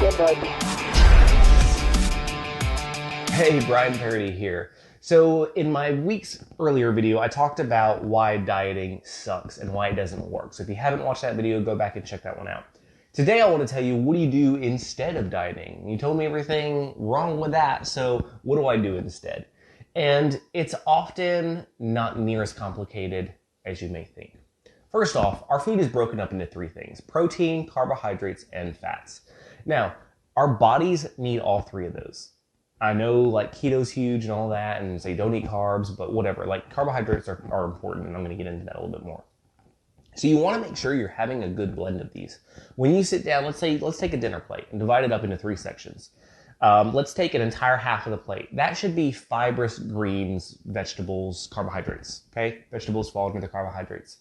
Hey, Brian Parody here. So in my week's earlier video, I talked about why dieting sucks and why it doesn't work. So if you haven't watched that video, go back and check that one out. Today I want to tell you, what do you do instead of dieting? You told me everything wrong with that, so what do I do instead? And it's often not near as complicated as you may think. First off, our food is broken up into three things: protein, carbohydrates, and fats. Now, our bodies need all three of those. I know like keto's huge and all that, and say don't eat carbs, but whatever. Like carbohydrates are important, and I'm going to get into that a little bit more. So you want to make sure you're having a good blend of these. When you sit down, let's take a dinner plate and divide it up into three sections. Let's take an entire half of the plate. That should be fibrous greens, vegetables, carbohydrates. Okay, vegetables fall under the carbohydrates.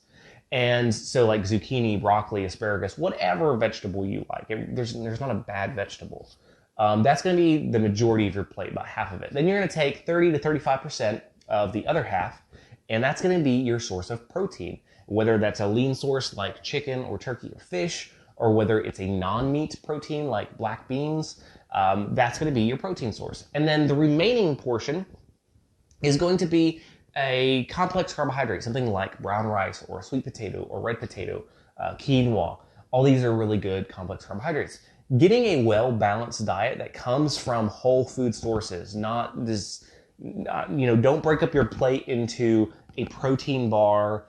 And so like zucchini, broccoli, asparagus, whatever vegetable you like. There's not a bad vegetable. That's going to be the majority of your plate, about half of it. Then you're going to take 30 to 35% of the other half, and that's going to be your source of protein. Whether that's a lean source like chicken or turkey or fish, or whether it's a non-meat protein like black beans, that's going to be your protein source. And then the remaining portion is going to be a complex carbohydrate, something like brown rice or sweet potato or red potato, quinoa. All these are really good complex carbohydrates. Getting a well-balanced diet that comes from whole food sources, not this, don't break up your plate into a protein bar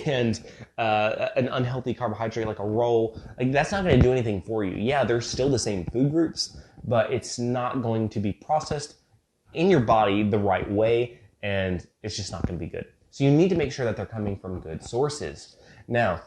and an unhealthy carbohydrate like a roll. Like, that's not going to do anything for you. Yeah, they're still the same food groups, but it's not going to be processed in your body the right way, and it's just not going to be good. So you need to make sure that they're coming from good sources. Now,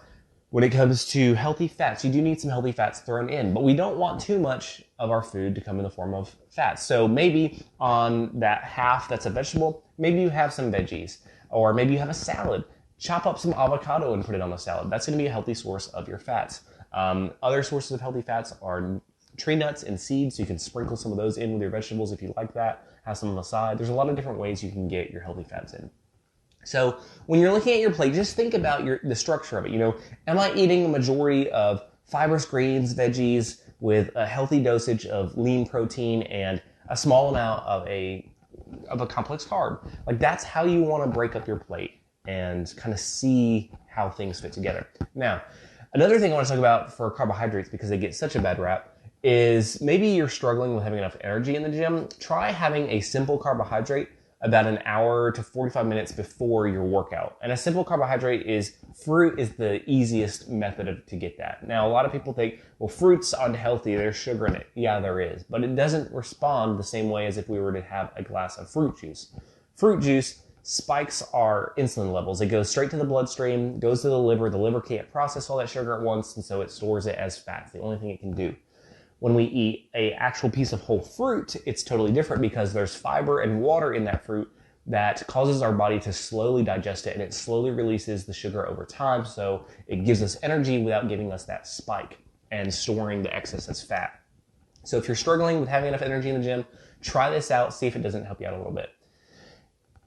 when it comes to healthy fats, you do need some healthy fats thrown in, but we don't want too much of our food to come in the form of fats. So maybe on that half that's a vegetable, maybe you have some veggies, or maybe you have a salad. Chop up some avocado and put it on the salad. That's going to be a healthy source of your fats. Other sources of healthy fats are tree nuts and seeds, so you can sprinkle some of those in with your vegetables if you like that. Have some on the side. There's a lot of different ways you can get your healthy fats in. So when you're looking at your plate, just think about the structure of it. Am I eating a majority of fibrous greens, veggies, with a healthy dosage of lean protein and a small amount of a complex carb? Like, that's how you want to break up your plate and kind of see how things fit together. Now, another thing I want to talk about for carbohydrates, because they get such a bad rap, is maybe you're struggling with having enough energy in the gym. Try having a simple carbohydrate about an hour to 45 minutes before your workout. And a simple carbohydrate is fruit is the easiest method to get that. Now, a lot of people think, well, fruit's unhealthy, there's sugar in it. Yeah, there is, but it doesn't respond the same way as if we were to have a glass of fruit juice. Fruit juice spikes our insulin levels. It goes straight to the bloodstream, goes to the liver. The liver can't process all that sugar at once, and so it stores it as fat. It's the only thing it can do. When we eat an actual piece of whole fruit, it's totally different, because there's fiber and water in that fruit that causes our body to slowly digest it, and it slowly releases the sugar over time, so it gives us energy without giving us that spike and storing the excess as fat. So if you're struggling with having enough energy in the gym, try this out, see if it doesn't help you out a little bit.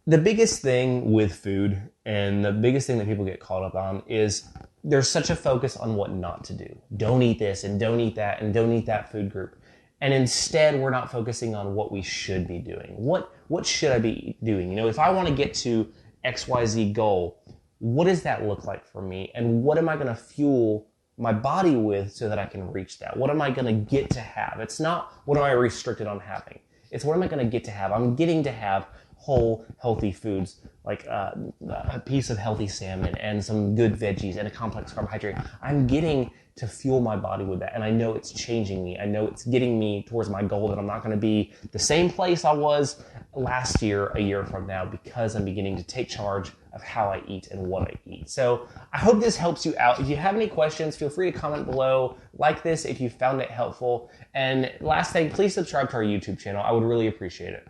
The biggest thing with food, and the biggest thing that people get caught up on, is there's such a focus on what not to do. Don't eat this, and don't eat that, and don't eat that food group. And instead, we're not focusing on what we should be doing. What should I be doing? If I want to get to XYZ goal, what does that look like for me? And what am I going to fuel my body with so that I can reach that? What am I going to get to have? It's not what am I restricted on having. It's what am I going to get to have? I'm getting to have whole, healthy foods, like a piece of healthy salmon and some good veggies and a complex carbohydrate. I'm getting to fuel my body with that, and I know it's changing me. I know it's getting me towards my goal, that I'm not going to be the same place I was last year, a year from now, because I'm beginning to take charge of how I eat and what I eat. So I hope this helps you out. If you have any questions, feel free to comment below. Like this if you found it helpful. And last thing, please subscribe to our YouTube channel. I would really appreciate it.